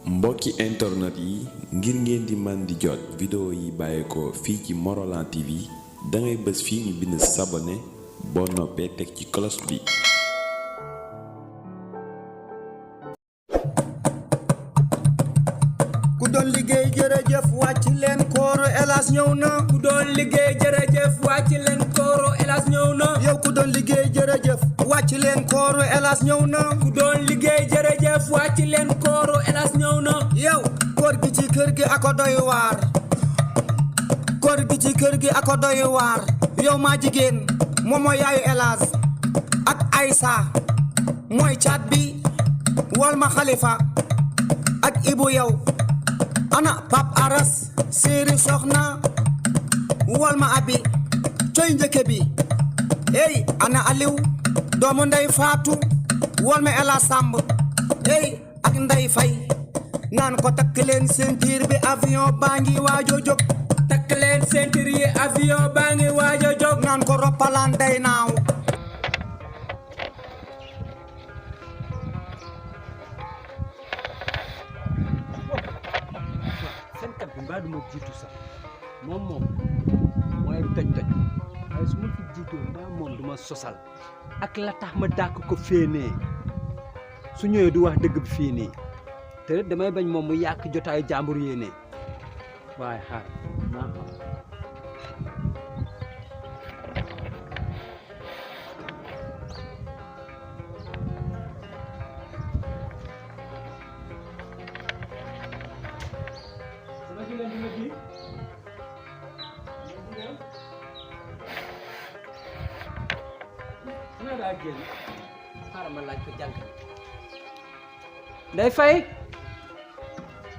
mbokki internet yi ngir ngeen di man di jot vidéo yi bàyyeekoo fii ci Morolan TV dangay bës fii ñu bind s'abonner boo noppee teg ci cloche bi. ku doon liggéey jërëjëf wàcc leen kooro Elhadj ñëw na. ku doon liggéey jërëjëf wàcc leen kooro Elhadj ñëw na. yow ku doon liggéey jërëjëf wàcc leen kooro Elhadj ñëw na. ku doon liggéey jërëjëf wàcc leen kooro Elhadj ñëw na. yow koor gi ci kër gi ako doy waar. koor gi ci kër gi ako doy waar. yow maa jigéen moom mooy yaayu Elhadj ak Aïssa mooy caat bi wal ma Khalifa ak Ibu yow. ana Pap Aras séeri soxna wal ma abi coy njëkke bi ey ana Aliw doomu ndey Faatu wal ma Ela Samb ey ak Ndey Fay naan ko takk leen ceinture bi avion baa ngi waajo jóg. takk leen ceinture yi avion baa ngi waajo jóg. naan ko roppalaan day naaw. fenkat bi mbaa duma jiitu sax moom mooy toj waaye su ma fi jiitoo mbaa moom duma sosal ak la tax ma dàkk ko féenee su ñëwee du wax dëgg bi fii nii te damay bañ moom mu yàq jotaayu jàmbur yéenee waaye xaar naa xam xaaral ma laaj ko jànk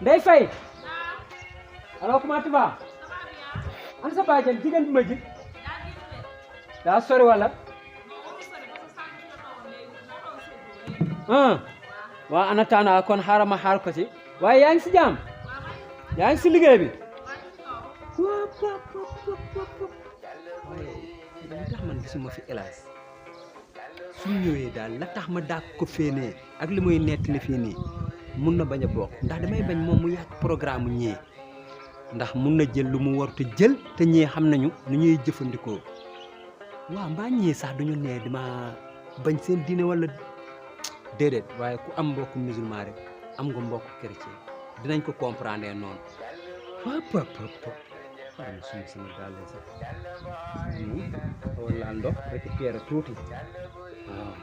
Ndey Fay alors comment tu vas an sa bàjjen jigéen bi ma ji daa sori wala waaw ana taana kon xaaral ma xaar ko ci waaye yaa ngi si jàmm yaa ngi si liggéey bi waaye dama tax man gisuma fi Elhadj su ñëwee daal la tax ma dàq ko féenee ak li muy nettali fii nii mun na bañ a bokk ndax damay bañ moom mu yàq programme ñii ndax mun na jël lu mu warut a jël te ñii xam nañu nu ñuy jëfandikoo waaw mbaa ñii sax duñu nee dama bañ seen diine wala déedéet waaye ku am mbokku musulman rek am nga mbokku chrétien dinañ ko comprendre noonu waaw sama daal la sax wala ndox récupérer tuuti waaw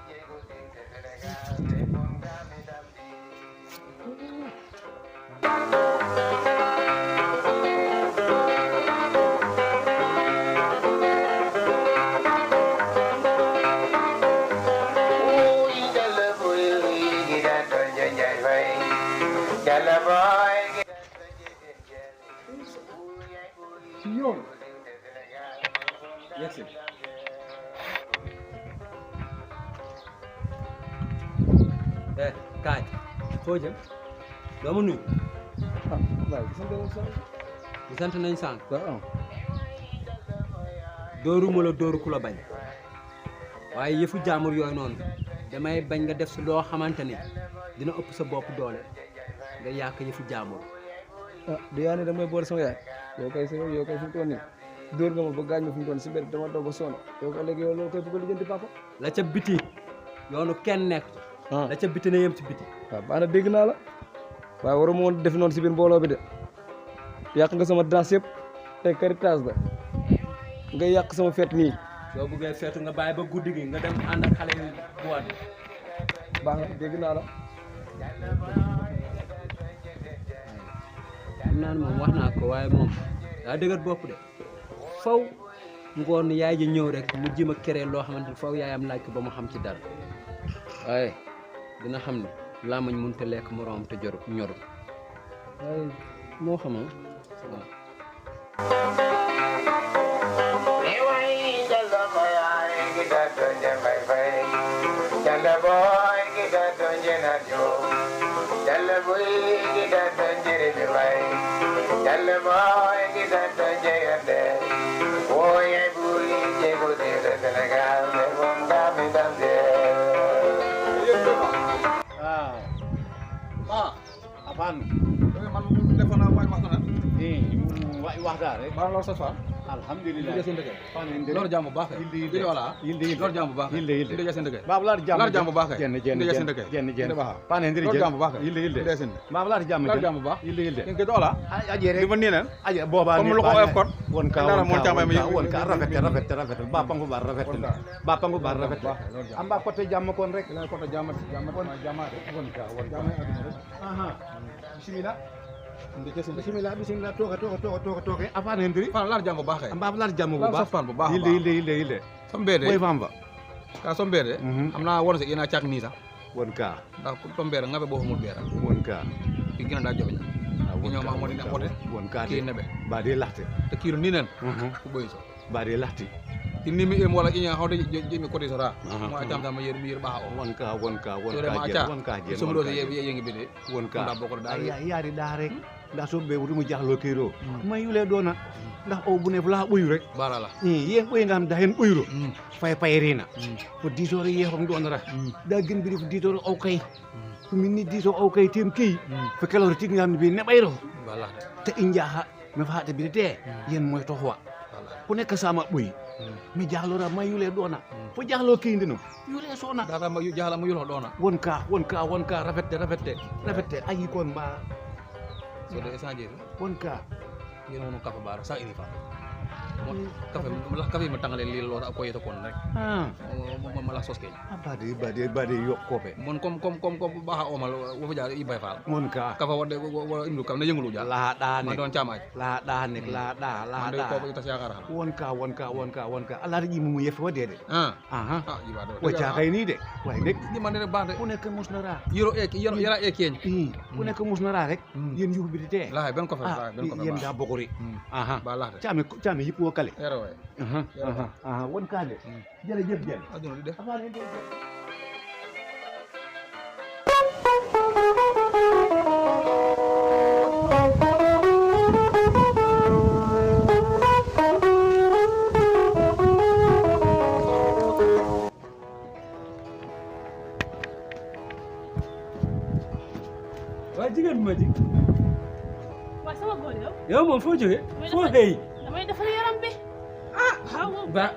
kaay foo jëm doo ma nuyu di sant nañ sànq dóoruma la dóoru ku la bañ waaye yëfu jaamur yooyu noonu damay bañ nga def si loo xamante ni dina ëpp sa bopp doole nga yàq yëfu jaamur du yaa ne damay boole sama yaay yow kay fi mu toll nii dóor nga ma ba gaañ ma fi mu toll si benn dama doog ba sonn yow ko léegi yow loolu koy bëgg a lijjanti papa la ca biti yoonu kenn nekk la ca biti na yem ci biti waaw baax na dégg naa la waaye waruma woon def noonu si biir mbooloo bi de yàq nga sama danse yëpp tey caritage la nga yàq sama fête nii soo bëggee feetu nga bàyyi ba guddi gi nga dem ànd ak xale yi boîte bi baax na dégg naa la xam naa ne moom wax naa ko waaye moom daa dëgër bopp de faw ngoon yaay ji ñëw rek mu jima keree loo xamante ni faw yaayam laaj ko ba mu xam ci dara waaye dina xam ne làmmiñ mënut a lekk moroom te ñorut waaye moo xama waaw apaan man mu defoon naa waay waxtaan waay waxtaan rek ba loolu sa fa alhamdulillah sen dëgg fan indi loolu jàmm bu baax Yilde wala Yilde loolu jàmm bu baax Yilde sen dëgg baab laata jàmm loolu jàmm bu baax jenn pan indi loolu jàmm bu baax Yilde sen baab laata jàmm loolu jàmm bu baax Yilde ngeen ko wala aje rek di ma nii na aje booba comme lu ko oyof kon won ka dara mo jàmm ma won ka rafet ba pangu bar rafet ba pangu bar rafet amba côté jàmm kon rek la ko ta jàmm won ka jàmm aduna rek aha bismillah bismillah bismillah toga afan hendiri fan laata jàmm bu baax mbab laata jàmm bu baax fan bu baax Yilde sombede boy famba ka sombede am naa woon sa ina cak nii sax won ka ndax ku tombere ngabe bo xamul beera won ka ki gina daa jobeñ won ñoo ma mo dina xote won ka ki nebe ba de laxte te kiiro ni nen ku boy so ba de laxti ini mi em wala inya hawde jemi ko disora mo atam tam yer mi yer ba o won ka won ka je so do yengi bede won ka nda bokko da yaari da rek ndax so be wutu mu jaxlo kiro ma yule dona ndax o bu ne la buyu rek barala yen buy nga am da hen buyro fay payrina ko disore yehom don ra da gën bi fu disore o kay ko minni diso o kay tem kay fa kala tig ngam bi ne bayro bala te injaha me faata bi te yen moy toxwa ku nek sama buy mi jaxlo ra ma yule dona fo jaxlo kay ndino yule sona da ma yu jaxla ma yulo dona won ka rafette ayi kon ba so de esaje won ka yéen wono kafe bara sa iri fa kafe ma tangale li lo ko yeto kon rek ma la sos kay bade yok kope mon comme ba ha omal wo fa jaar i bay faal mon ka kafe wode wo indu kam na yengulu ja la da ma don chamaaj la da ko ko tas yakara won ka ala ri mu yef wadede aha yiba do wa ja kay ni de way nek ni man ne bande ku nek musnara yoro ek yara ek yen ku nek musnara rek yen yu bi te la ben ko fa yen da bokori aha ba la chami yipo kale yaro way aha won ka de jërëjëf jël aduna di def waa jigéen bi ma ji waaw sama góor yow. yow moom foo jógee foo xëy damay defar yaram bi.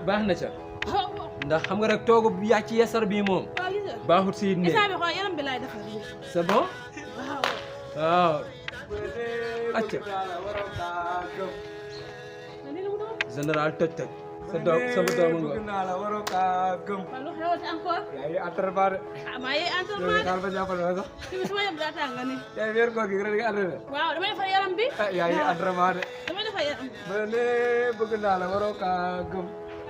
baax na ca waaw ndax xam nga rek toogu yàcc yesar bi moom waaw gis nga. baaxut si ne instant bi xool yaram bi laay defar nii. c'est bon waaw. waaw acca lii lu mu doon. général toj toj sa doom sama doom nga naa la waroo kaa gëm waaw lu xewati encore. yaa ngi entraînement de ah maa ngi entraînement de. xaar ba jàppale ma sax fi mu sama yaram daa tàng nii. tey weer koor gi rek nga entraîné waaw damay defar yaram bi. yaa ngi entraînement de damay defar yaram bi. ba ne bëgg naa la waroo kaa gëm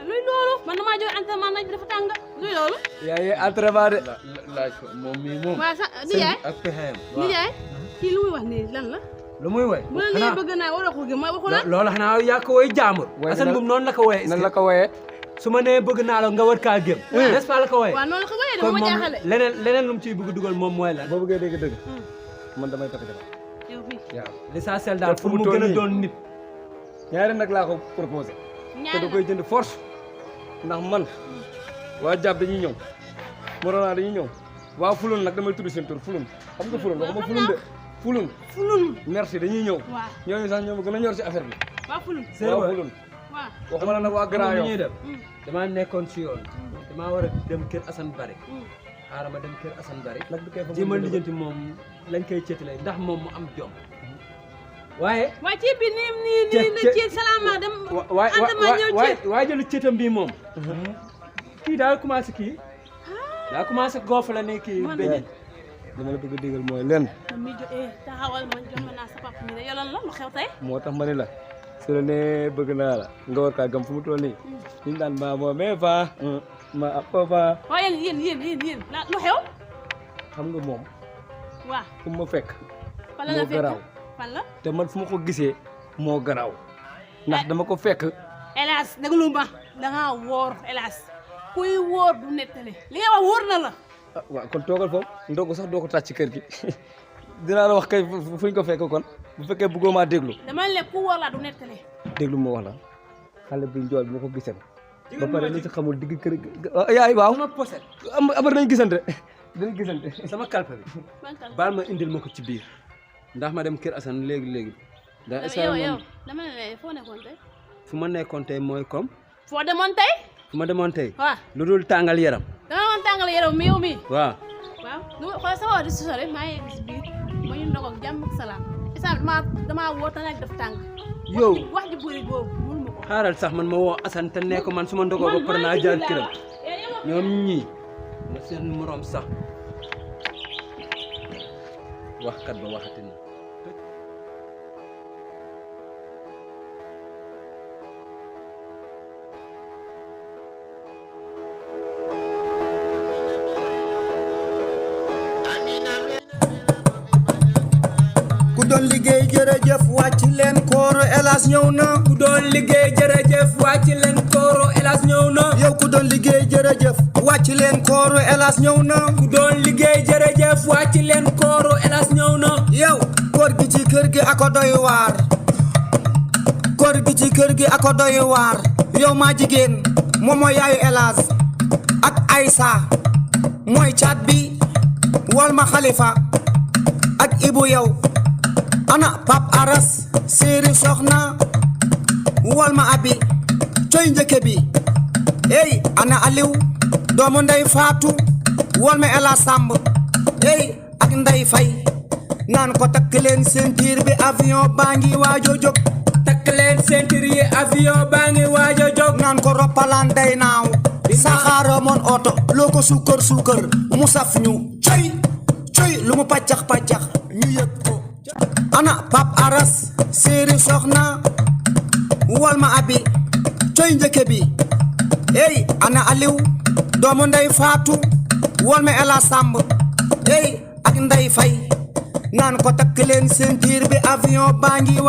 luy loolu man damaa jóg entraînement nañ bi dafa tàng luy loolu. yaa ngi entraînement de laaj ko moom mii moom waaw sax nijaay ak pexeem nijaay kii lu muy wax nii lan la. lu muy woy bu la nee bëgg naa waroo ko gëm mooy waxu la. loolu xanaa yaa ko woy jaamur Assane Boum noonu la ko woyee nan la ko woyee su ma nee bëgg naa la nga war kaa gëm n'est-ce pas la ko woyee waaw noonu la ko wéyee de kon moo moom jaaxale. leneen lu mu ciy bëgg dugal moom mooy lan boo bëggee dégg dëgg man damay takk jabar yow fii. waaw l'essentiel daal Te pour fu mu mu gën a toll doon nit ñaari nag laa ko proposé te da koy jënd force ndax man waa jàpp dañuy ñëw Morona dañuy ñëw waa fulun nag damay tudd seen tur fulun xam nga fulun waxuma fulun de fulun fulun. merci dañuy ñëw waaw ñooñu sax ñoom gën a ñor si affaire bi waa fulun. waa fulun waaw. waxuma la nag waa grand Grand ñuy Yoff def damaa nekkoon ci yoon damaa war a dem kër Assane Bari xaaral ma dem kër Assane Bari nag du koy fa jéem a lijjanti moom lañ koy cëtale ndax moom mu am jom waaye waaye ceeb bi nii na ceeb salaama dem. waaye jëlu cëtam bi moom kii daal commencé daa commencé gonfle ne kii beñe dama la bëgg a digal mooy lenn man mii taxawal man jom naa sa papa mi ne yolan la lu xew tey. moo tax ma ne la su la nee bëgg naa la nga war kaa gëm fu mu toll nii ñu daan ma moo mais fa ma ab fa waaye yéen la lu xew. xam nga moom waaw fu ma fekk fan la la moo garaaw fekk fan la. te man fu ma ko gisee moo garaaw ndax dama ko fekk hélas déglu ma da ngaa wóor hélas kuy wóor du nettali li nga wax wóor na la. ah waaw kon toogal foofu ndogu sax doo ko tàcc ci kër gi dinaa la wax kay fuñ ko fekk kon bu fekkee bëggoo maa déglu dama ne ku wóor la du nettali. déglu ma wax la xale bi njool bi ma ko gisee ba pare li ci xamul digg kër gi yaay waaw sama poset am nañ gisante dañ gisante sama kalpe bi baal ma indil ma ko ci biir ndax ma dem kër Assane léegi da yow dama ne foo nekkoon tey fu ma nekkoon tey mooy comme foo demoon tey fu ma demoon tey waaw lu dul tàngal yaram dama woon tàngal yaram mi yow mi waaw xool sama wax di si sore maa ngi si biir ma ñu ndog ak jàmm ak salaam isaan damaa woo te nag def tàng yow wax ji bëri boobu mënu ma ko xaaral sax man ma woo Assane te ne ko man su ma ndogoo ba pare naa jaar këram ñoom ñii ma seen morom sax waxkat ba waxati na ku doon liggéey jërëjëf wàcc leen kooro Elas ñëw na ku doon liggéey jërëjëf wàcc leen kooro Elas ñëw na yow ku doon liggéey jërëjëf wàcc leen kooro Elas ñëw na ku doon liggéey jërëjëf wàcc leen kooro Elas ñëw na yow koor gi ci kër gi ako doy waar koor gi ci kër gi ako doy waar yow maa jigéen moom mooy yaayu Elas ak Aïssa mooy caat bi wal ma Khalifa ak Ibu yow ana Pap Aras séeri soxna wal ma abi coy njëkke bi ey ana Aliou doomu ndey Faatu wal ma Elas Samb ey ak Ndey Fay naan ko takk leen ceinture bi avion baa ngi waajo jóg takk leen ceinture yi avion baa ngi waajo jóg naan ko roppalaan day naaw saxaara moon oto loo ko suukar mu saf ñu coy lu mu paccax ñu yëg ko ana Pap Aras séeri soxna wal ma abi coy njëkke bi ey ana Aliou doomu ndey Faatu wal ma Elas Samb ey ak Ndey Fay naan ko takk leen ceinture bi avion baa ngi wa